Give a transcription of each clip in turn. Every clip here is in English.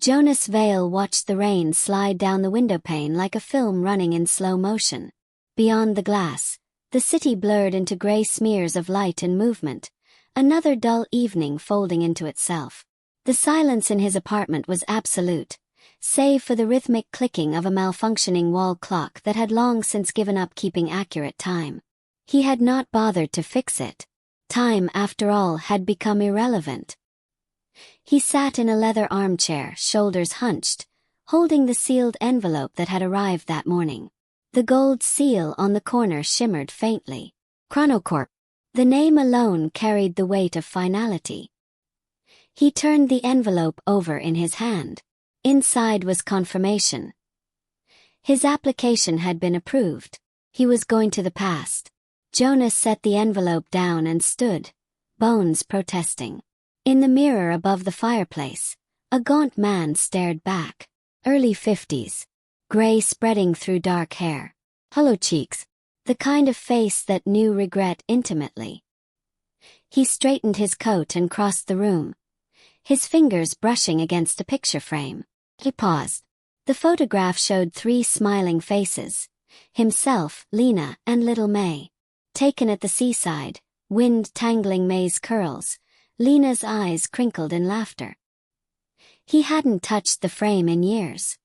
Jonas Vale watched the rain slide down the windowpane like a film running in slow motion. Beyond the glass, the city blurred into gray smears of light and movement, another dull evening folding into itself. The silence in his apartment was absolute, save for the rhythmic clicking of a malfunctioning wall clock that had long since given up keeping accurate time. He had not bothered to fix it. Time, after all, had become irrelevant. He sat in a leather armchair, shoulders hunched, holding the sealed envelope that had arrived that morning. The gold seal on the corner shimmered faintly. Chronocorp. The name alone carried the weight of finality. He turned the envelope over in his hand. Inside was confirmation. His application had been approved. He was going to the past. Jonas set the envelope down and stood, bones protesting. In the mirror above the fireplace, a gaunt man stared back. Early 50s. Gray spreading through dark hair. Hollow cheeks. The kind of face that knew regret intimately. He straightened his coat and crossed the room, his fingers brushing against a picture frame. He paused. The photograph showed 3 smiling faces. Himself, Lena, and little May. Taken at the seaside, wind tangling May's curls, Lena's eyes crinkled in laughter. He hadn't touched the frame in years.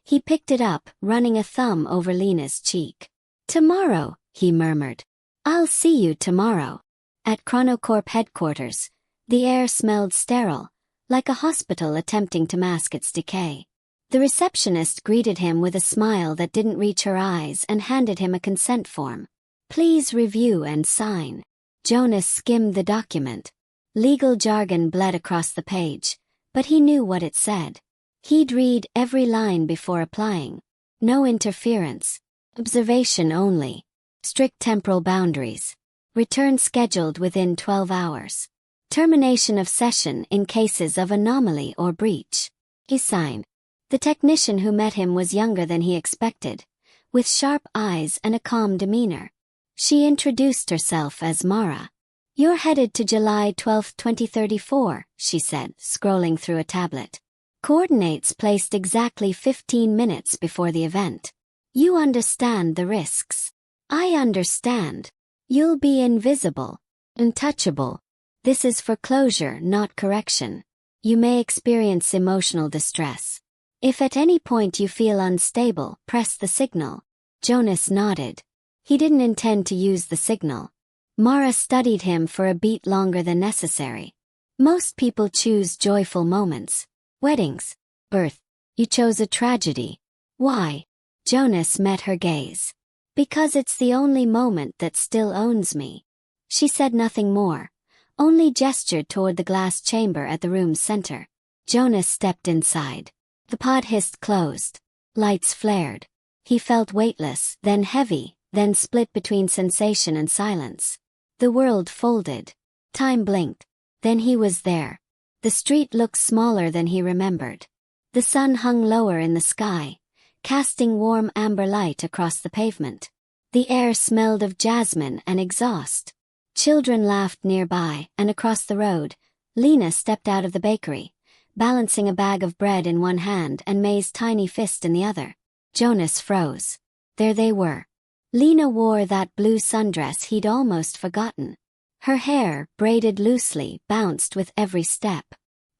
He picked it up, running a thumb over Lena's cheek. "Tomorrow," he murmured. "I'll see you tomorrow." At Chronocorp headquarters, the air smelled sterile, like a hospital attempting to mask its decay. The receptionist greeted him with a smile that didn't reach her eyes and handed him a consent form. "Please review and sign." Jonas skimmed the document. Legal jargon bled across the page, but he knew what it said. He'd read every line before applying. No interference. Observation only. Strict temporal boundaries. Return scheduled within 12 hours. Termination of session in cases of anomaly or breach. He signed. The technician who met him was younger than he expected, with sharp eyes and a calm demeanor. She introduced herself as Mara. "You're headed to July 12, 2034, she said, scrolling through a tablet. Coordinates placed exactly 15 minutes before the event. You understand the risks. I understand. You'll be invisible, untouchable. This is for closure, not correction. You may experience emotional distress. If at any point you feel unstable, press the signal." Jonas nodded. He didn't intend to use the signal. Mara studied him for a beat longer than necessary. "Most people choose joyful moments. Weddings. Birth. You chose a tragedy. Why?" Jonas met her gaze. "Because it's the only moment that still owns me." She said nothing more, only gestured toward the glass chamber at the room's center. Jonas stepped inside. The pod hissed closed. Lights flared. He felt weightless, then heavy, then split between sensation and silence. The world folded. Time blinked. Then he was there. The street looked smaller than he remembered. The sun hung lower in the sky, casting warm amber light across the pavement. The air smelled of jasmine and exhaust. Children laughed nearby, and across the road, Lena stepped out of the bakery, balancing a bag of bread in one hand and May's tiny fist in the other. Jonas froze. There they were. Lena wore that blue sundress he'd almost forgotten. Her hair, braided loosely, bounced with every step.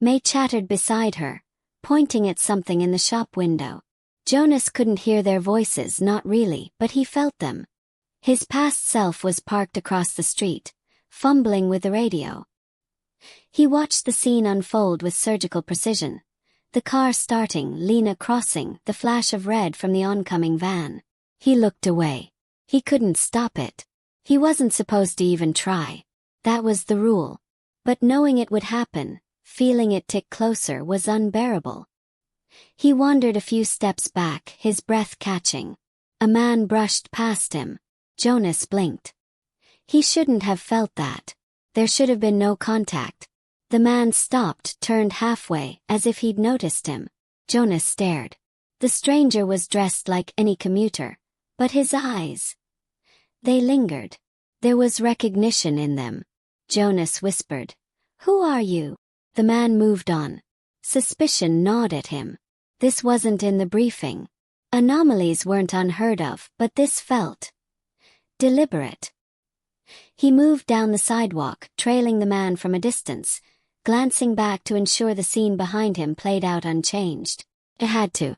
May chattered beside her, pointing at something in the shop window. Jonas couldn't hear their voices, not really, but he felt them. His past self was parked across the street, fumbling with the radio. He watched the scene unfold with surgical precision. The car starting, Lena crossing, the flash of red from the oncoming van. He looked away. He couldn't stop it. He wasn't supposed to even try. That was the rule. But knowing it would happen, feeling it tick closer, was unbearable. He wandered a few steps back, his breath catching. A man brushed past him. Jonas blinked. He shouldn't have felt that. There should have been no contact. The man stopped, turned halfway, as if he'd noticed him. Jonas stared. The stranger was dressed like any commuter, but his eyes, they lingered. There was recognition in them. Jonas whispered, "Who are you?" The man moved on. Suspicion gnawed at him. This wasn't in the briefing. Anomalies weren't unheard of, but this felt deliberate. He moved down the sidewalk, trailing the man from a distance, glancing back to ensure the scene behind him played out unchanged. It had to.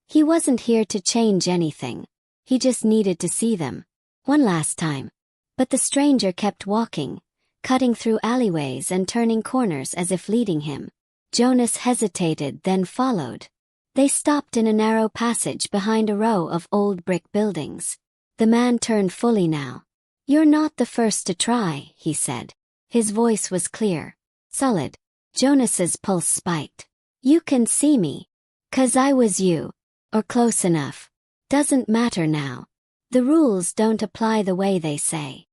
He wasn't here to change anything. He just needed to see them. One last time. But the stranger kept walking, cutting through alleyways and turning corners as if leading him. Jonas hesitated, then followed. They stopped in a narrow passage behind a row of old brick buildings. The man turned fully now. "You're not the first to try," he said. His voice was clear, solid. Jonas's pulse spiked. "You can see me. 'Cause I was you. Or close enough. Doesn't matter now. The rules don't apply the way they say."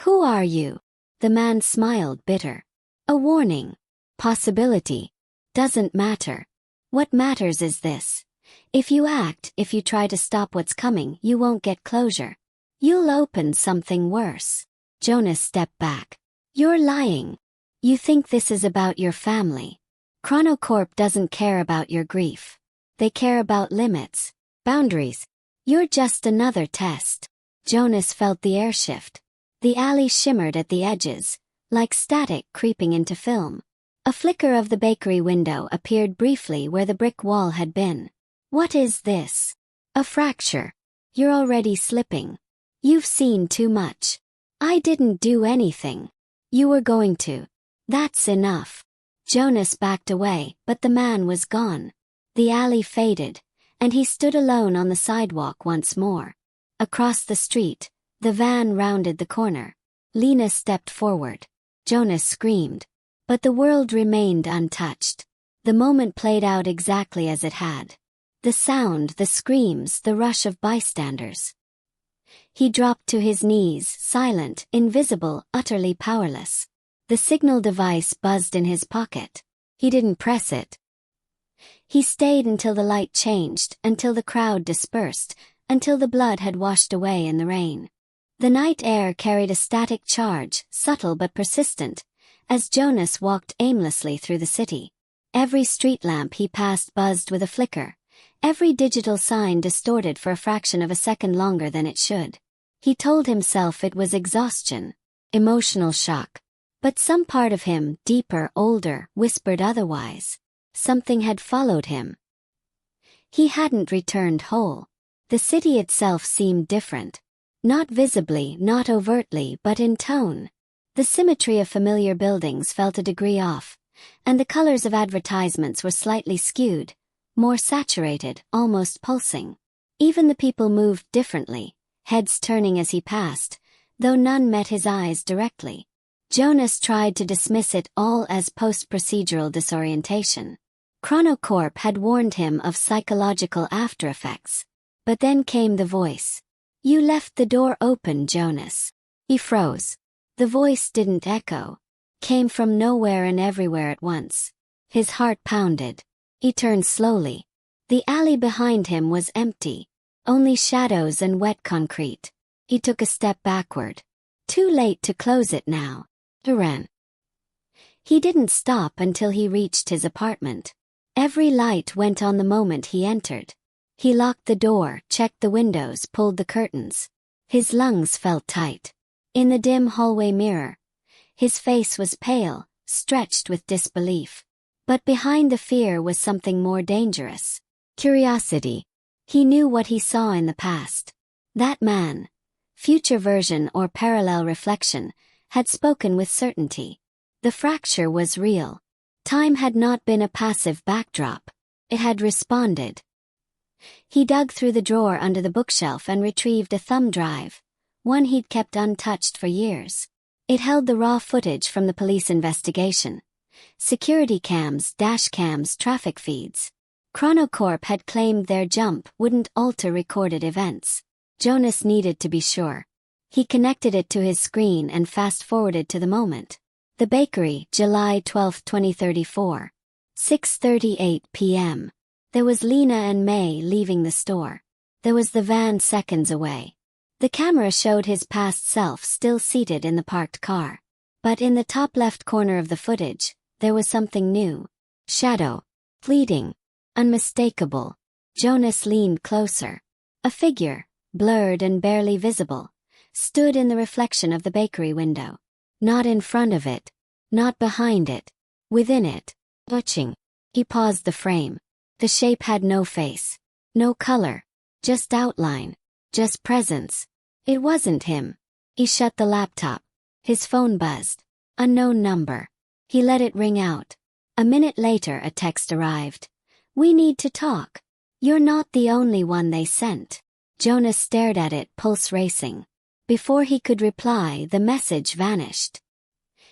"Who are you?" The man smiled, bitter. "A warning. Possibility. Doesn't matter. What matters is this. If you act, if you try to stop what's coming, you won't get closure. You'll open something worse." Jonas stepped back. "You're lying. You think this is about your family. Chronocorp doesn't care about your grief. They care about limits, boundaries. You're just another test." Jonas felt the air shift. The alley shimmered at the edges, like static creeping into film. A flicker of the bakery window appeared briefly where the brick wall had been. "What is this?" "A fracture. You're already slipping. You've seen too much." "I didn't do anything." "You were going to." "That's enough." Jonas backed away, but the man was gone. The alley faded, and he stood alone on the sidewalk once more. Across the street, the van rounded the corner. Lena stepped forward. Jonas screamed. But the world remained untouched. The moment played out exactly as it had. The sound, the screams, the rush of bystanders. He dropped to his knees, silent, invisible, utterly powerless. The signal device buzzed in his pocket. He didn't press it. He stayed until the light changed, until the crowd dispersed, until the blood had washed away in the rain. The night air carried a static charge, subtle but persistent, as Jonas walked aimlessly through the city. Every street lamp he passed buzzed with a flicker, every digital sign distorted for a fraction of a second longer than it should. He told himself it was exhaustion, emotional shock. But some part of him, deeper, older, whispered otherwise. Something had followed him. He hadn't returned whole. The city itself seemed different. Not visibly, not overtly, but in tone. The symmetry of familiar buildings felt a degree off, and the colors of advertisements were slightly skewed, more saturated, almost pulsing. Even the people moved differently, heads turning as he passed, though none met his eyes directly. Jonas tried to dismiss it all as post-procedural disorientation. Chronocorp had warned him of psychological aftereffects. But then came the voice. "You left the door open, Jonas." He froze. The voice didn't echo. Came from nowhere and everywhere at once. His heart pounded. He turned slowly. The alley behind him was empty. Only shadows and wet concrete. He took a step backward. Too late to close it now. He ran. He didn't stop until he reached his apartment. Every light went on the moment he entered. He locked the door, checked the windows, pulled the curtains. His lungs felt tight. In the dim hallway mirror, his face was pale, stretched with disbelief. But behind the fear was something more dangerous. Curiosity. He knew what he saw in the past. That man, future version or parallel reflection, had spoken with certainty. The fracture was real. Time had not been a passive backdrop. It had responded. He dug through the drawer under the bookshelf and retrieved a thumb drive, one he'd kept untouched for years. It held the raw footage from the police investigation. Security cams, dash cams, traffic feeds. Chronocorp had claimed their jump wouldn't alter recorded events. Jonas needed to be sure. He connected it to his screen and fast-forwarded to the moment. The bakery, July 12, 2034. 6:38 p.m. There was Lena and May leaving the store. There was the van seconds away. The camera showed his past self still seated in the parked car. But in the top left corner of the footage, there was something new. Shadow. Fleeting. Unmistakable. Jonas leaned closer. A figure, blurred and barely visible, stood in the reflection of the bakery window. Not in front of it. Not behind it. Within it. Watching. He paused the frame. The shape had no face. No color. Just outline. Just presence. It wasn't him. He shut the laptop. His phone buzzed. Unknown number. He let it ring out. A minute later a text arrived. "We need to talk. You're not the only one they sent." Jonas stared at it, pulse racing. Before he could reply, the message vanished.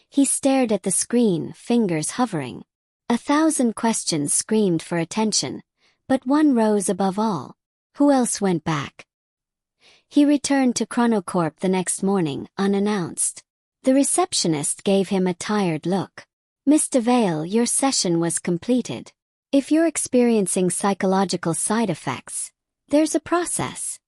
He stared at the screen, fingers hovering. 1,000 questions screamed for attention, but one rose above all. Who else went back? He returned to Chronocorp the next morning, unannounced. The receptionist gave him a tired look. "Mr. Vale, your session was completed. If you're experiencing psychological side effects, there's a process.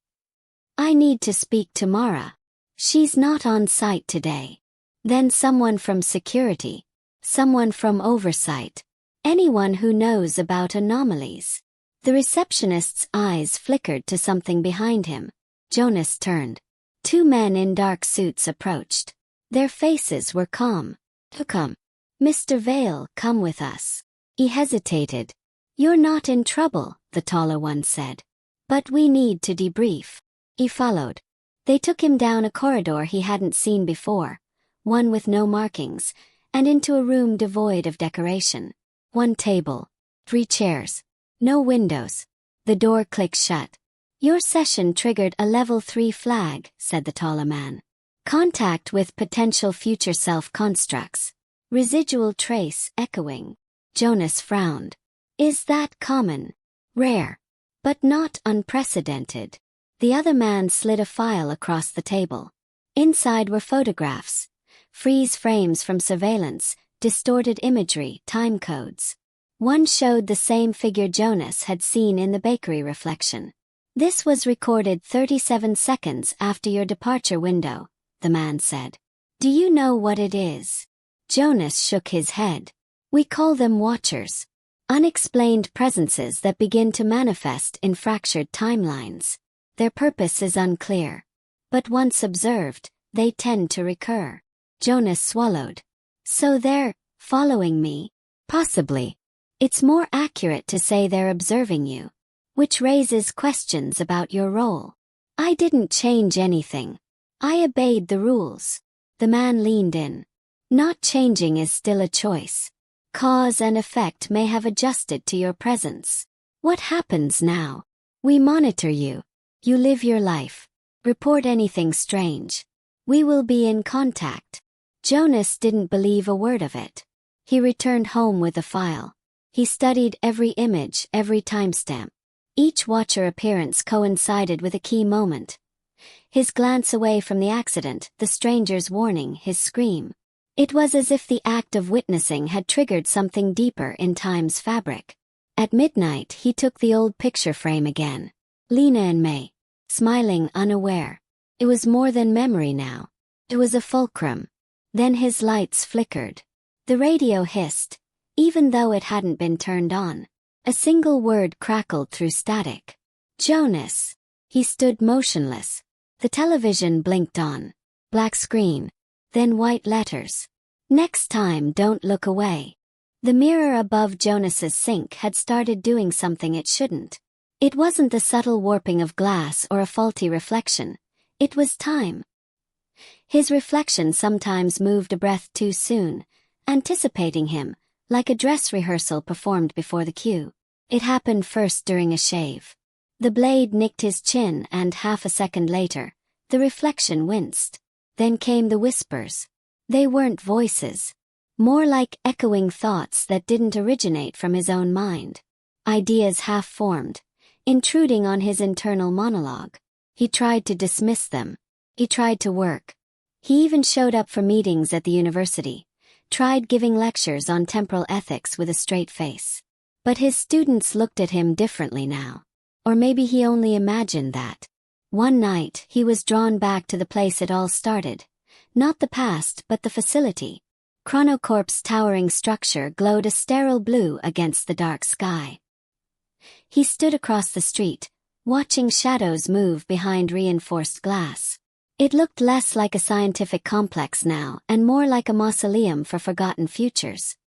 I need to speak to Mara. She's not on site today." Then someone from security. Someone from oversight. Anyone who knows about anomalies. The receptionist's eyes flickered to something behind him. Jonas turned. 2 men in dark suits approached. Their faces were calm. "Come. Mr. Vale, come with us." He hesitated. "You're not in trouble," the taller one said. "But we need to debrief." He followed. They took him down a corridor he hadn't seen before, one with no markings, and into a room devoid of decoration. 1 table. 3 chairs. No windows. The door clicked shut. "Your session triggered a level 3 flag," said the taller man. "Contact with potential future self-constructs. Residual trace echoing." Jonas frowned. "Is that common?" "Rare. But not unprecedented." The other man slid a file across the table. Inside were photographs. Freeze frames from surveillance, distorted imagery, time codes. One showed the same figure Jonas had seen in the bakery reflection. "This was recorded 37 seconds after your departure window," the man said. "Do you know what it is?" Jonas shook his head. "We call them watchers. Unexplained presences that begin to manifest in fractured timelines. Their purpose is unclear. But once observed, they tend to recur." Jonas swallowed. "So they're following me?" "Possibly. It's more accurate to say they're observing you. Which raises questions about your role." "I didn't change anything. I obeyed the rules." The man leaned in. "Not changing is still a choice. Cause and effect may have adjusted to your presence. What happens now? We monitor you. You live your life. Report anything strange. We will be in contact." Jonas didn't believe a word of it. He returned home with the file. He studied every image, every timestamp. Each watcher appearance coincided with a key moment. His glance away from the accident, the stranger's warning, his scream. It was as if the act of witnessing had triggered something deeper in time's fabric. At midnight he took the old picture frame again. Lena and May. Smiling, unaware. It was more than memory now. It was a fulcrum. Then his lights flickered. The radio hissed, even though it hadn't been turned on. A single word crackled through static. "Jonas." He stood motionless. The television blinked on. Black screen. Then white letters. "Next time, don't look away." The mirror above Jonas's sink had started doing something it shouldn't. It wasn't the subtle warping of glass or a faulty reflection. It was time. His reflection sometimes moved a breath too soon, anticipating him, like a dress rehearsal performed before the cue. It happened first during a shave. The blade nicked his chin and half a second later, the reflection winced. Then came the whispers. They weren't voices. More like echoing thoughts that didn't originate from his own mind. Ideas half-formed, intruding on his internal monologue. He tried to dismiss them. He tried to work. He even showed up for meetings at the university, tried giving lectures on temporal ethics with a straight face. But his students looked at him differently now. Or maybe he only imagined that. One night, he was drawn back to the place it all started. Not the past, but the facility. Chronocorp's towering structure glowed a sterile blue against the dark sky. He stood across the street, watching shadows move behind reinforced glass. It looked less like a scientific complex now and more like a mausoleum for forgotten futures.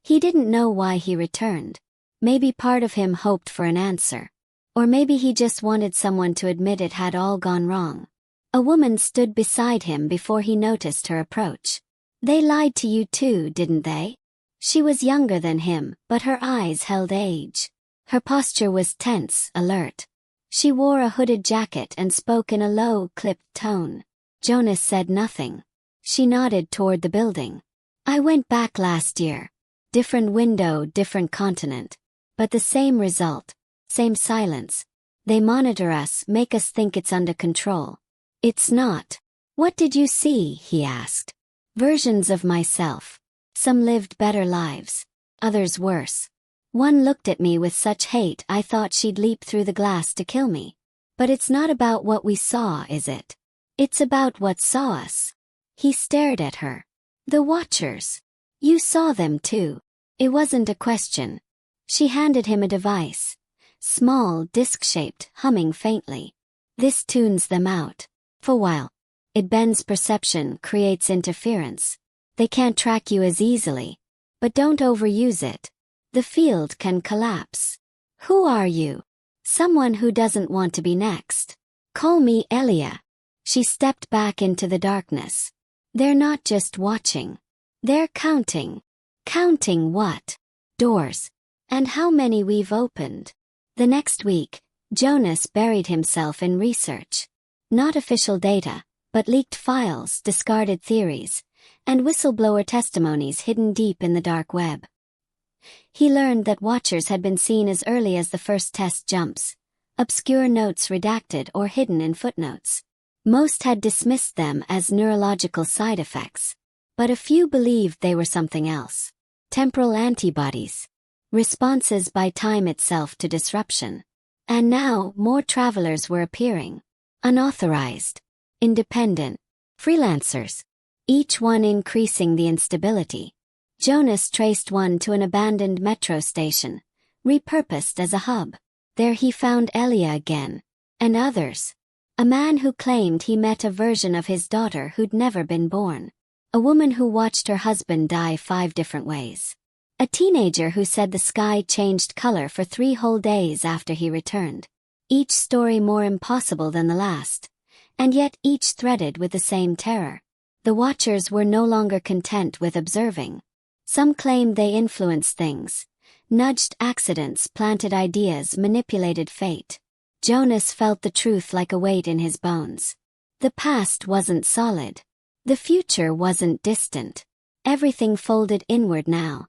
He didn't know why he returned. Maybe part of him hoped for an answer. Or maybe he just wanted someone to admit it had all gone wrong. A woman stood beside him before he noticed her approach. "They lied to you too, didn't they?" She was younger than him, but her eyes held age. Her posture was tense, alert. She wore a hooded jacket and spoke in a low, clipped tone. Jonas said nothing. She nodded toward the building. "I went back last year. Different window, different continent. But the same result. Same silence. They monitor us, make us think it's under control. It's not." "What did you see?" he asked. "Versions of myself. Some lived better lives. Others worse. One looked at me with such hate I thought she'd leap through the glass to kill me. But it's not about what we saw, is it? It's about what saw us." He stared at her. "The Watchers. You saw them too." It wasn't a question. She handed him a device. Small, disc-shaped, humming faintly. "This tunes them out. For a while. It bends perception, creates interference. They can't track you as easily. But don't overuse it. The field can collapse." "Who are you?" "Someone who doesn't want to be next. Call me Elia." She stepped back into the darkness. "They're not just watching. They're counting." "Counting what?" "Doors. And how many we've opened." The next week, Jonas buried himself in research. Not official data, but leaked files, discarded theories, and whistleblower testimonies hidden deep in the dark web. He learned that Watchers had been seen as early as the first test jumps, obscure notes redacted or hidden in footnotes. Most had dismissed them as neurological side effects, but a few believed they were something else. Temporal antibodies. Responses by time itself to disruption. And now, more travelers were appearing. Unauthorized. Independent. Freelancers. Each one increasing the instability. Jonas traced one to an abandoned metro station, repurposed as a hub. There he found Elia again. And others. A man who claimed he met a version of his daughter who'd never been born. A woman who watched her husband die 5 different ways. A teenager who said the sky changed color for 3 whole days after he returned. Each story more impossible than the last. And yet each threaded with the same terror. The Watchers were no longer content with observing. Some claimed they influenced things. Nudged accidents, planted ideas, manipulated fate. Jonas felt the truth like a weight in his bones. The past wasn't solid. The future wasn't distant. Everything folded inward now,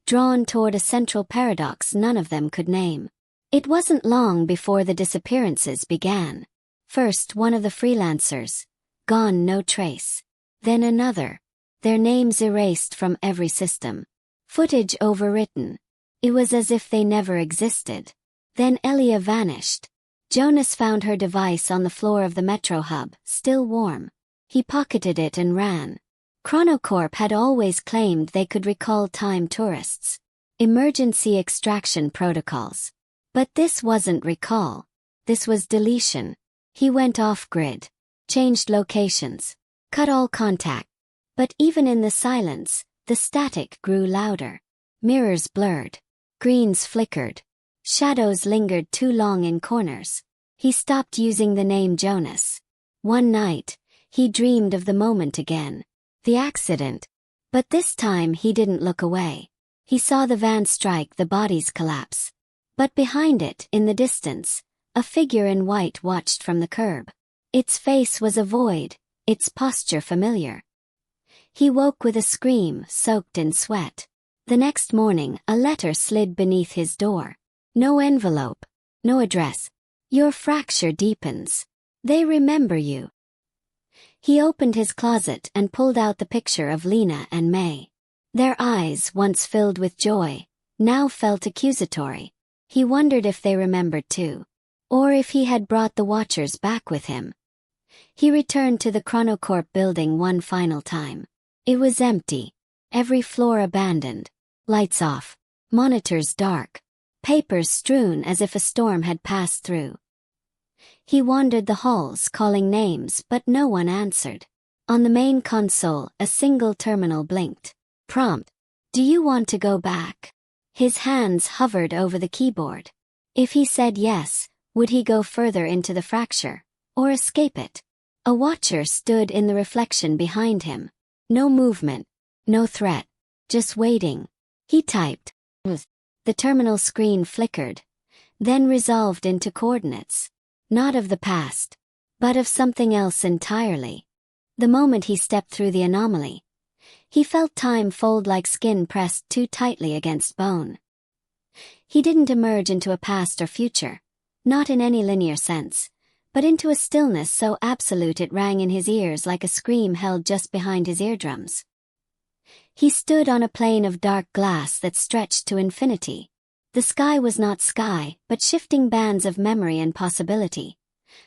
drawn toward a central paradox none of them could name. It wasn't long before the disappearances began. First one of the freelancers, gone no trace. Then another, their names erased from every system. Footage overwritten. It was as if they never existed. Then Elia vanished. Jonas found her device on the floor of the metro hub, still warm. He pocketed it and ran. Chronocorp had always claimed they could recall time tourists. Emergency extraction protocols. But this wasn't recall. This was deletion. He went off-grid. Changed locations. Cut all contact. But even in the silence, the static grew louder. Mirrors blurred. Greens flickered. Shadows lingered too long in corners. He stopped using the name Jonas. One night, he dreamed of the moment again. The accident. But this time he didn't look away. He saw the van strike, the bodies collapse. But behind it, in the distance, a figure in white watched from the curb. Its face was a void, its posture familiar. He woke with a scream, soaked in sweat. The next morning, a letter slid beneath his door. No envelope. No address. Your fracture deepens. They remember you. He opened his closet and pulled out the picture of Lena and May. Their eyes, once filled with joy, now felt accusatory. He wondered if they remembered too. Or if he had brought the Watchers back with him. He returned to the Chronocorp building one final time. It was empty. Every floor abandoned. Lights off. Monitors dark. Papers strewn as if a storm had passed through. He wandered the halls calling names but no one answered. On the main console, a single terminal blinked. Prompt. Do you want to go back? His hands hovered over the keyboard. If he said yes, would he go further into the fracture, or escape it? A watcher stood in the reflection behind him. No movement, no threat, just waiting. He typed. The terminal screen flickered, then resolved into coordinates. Not of the past, but of something else entirely. The moment he stepped through the anomaly, he felt time fold like skin pressed too tightly against bone. He didn't emerge into a past or future, not in any linear sense, but into a stillness so absolute it rang in his ears like a scream held just behind his eardrums. He stood on a plane of dark glass that stretched to infinity. The sky was not sky, but shifting bands of memory and possibility.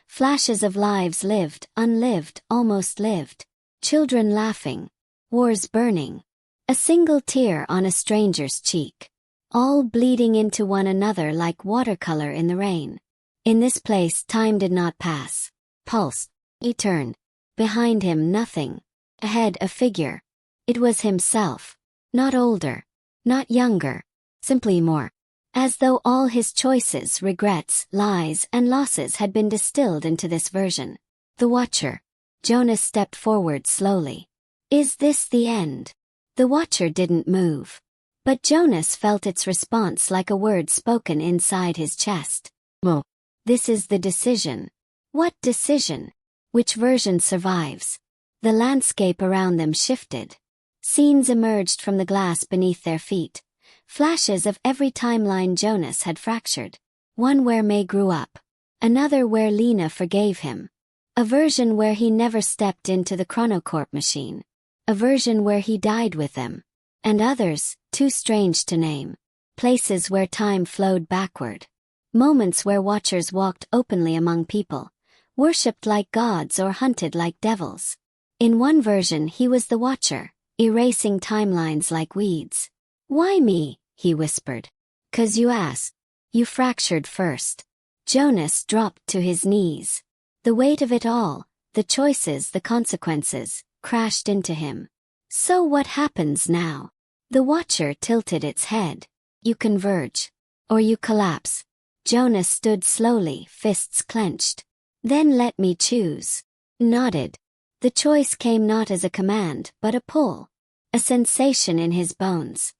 Flashes of lives lived, unlived, almost lived. Children laughing. Wars burning. A single tear on a stranger's cheek. All bleeding into one another like watercolor in the rain. In this place time did not pass. Pulsed. He turned. Behind him nothing. Ahead a figure. It was himself. Not older. Not younger. Simply more. As though all his choices, regrets, lies, and losses had been distilled into this version. The Watcher. Jonas stepped forward slowly. Is this the end? The Watcher didn't move. But Jonas felt its response like a word spoken inside his chest. Well, this is the decision. What decision? Which version survives? The landscape around them shifted. Scenes emerged from the glass beneath their feet. Flashes of every timeline Jonas had fractured. One where May grew up. Another where Lena forgave him. A version where he never stepped into the Chronocorp machine. A version where he died with them. And others, too strange to name. Places where time flowed backward. Moments where watchers walked openly among people. Worshipped like gods or hunted like devils. In one version he was the Watcher, erasing timelines like weeds. Why me? He whispered. 'Cause you asked. You fractured first. Jonas dropped to his knees. The weight of it all, the choices, the consequences, crashed into him. So what happens now? The Watcher tilted its head. You converge. Or you collapse. Jonas stood slowly, fists clenched. Then let me choose. Nodded. The choice came not as a command, but a pull. A sensation in his bones.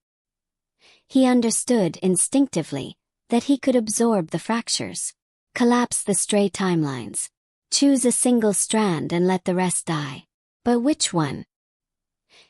He understood instinctively that he could absorb the fractures. Collapse the stray timelines. Choose a single strand and let the rest die. But which one?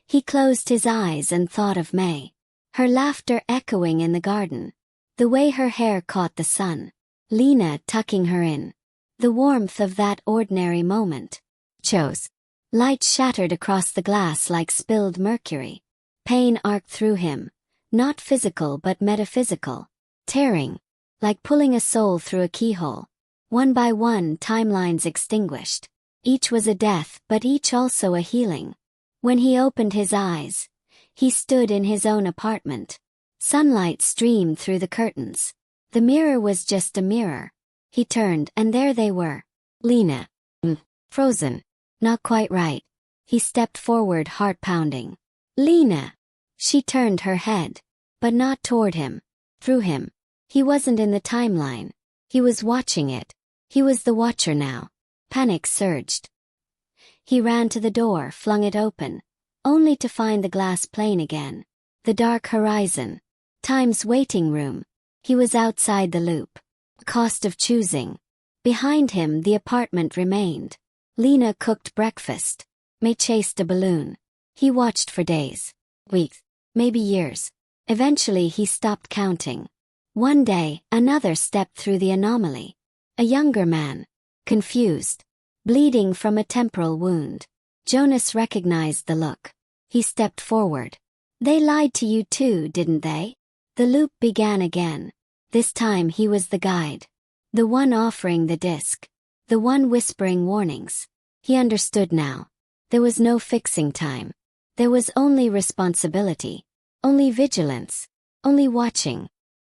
He closed his eyes and thought of May. Her laughter echoing in the garden. The way her hair caught the sun. Lena tucking her in. The warmth of that ordinary moment. Chose. Light shattered across the glass like spilled mercury. Pain arced through him. Not physical but metaphysical. Tearing. Like pulling a soul through a keyhole. One by one timelines extinguished. Each was a death but each also a healing. When he opened his eyes, he stood in his own apartment. Sunlight streamed through the curtains. The mirror was just a mirror. He turned and there they were. Lena. Frozen. Not quite right. He stepped forward, heart pounding. Lena. She turned her head. But not toward him. Through him. He wasn't in the timeline. He was watching it. He was the Watcher now. Panic surged. He ran to the door, flung it open. Only to find the glass plane again. The dark horizon. Time's waiting room. He was outside the loop. Cost of choosing. Behind him the apartment remained. Lena cooked breakfast. May chased a balloon. He watched for days. Weeks. Maybe years. Eventually he stopped counting. One day, another stepped through the anomaly. A younger man. Confused. Bleeding from a temporal wound. Jonas recognized the look. He stepped forward. They lied to you too, didn't they? The loop began again. This time he was the guide. The one offering the disc. The one whispering warnings. He understood now. There was no fixing time. There was only responsibility, only vigilance, only watching.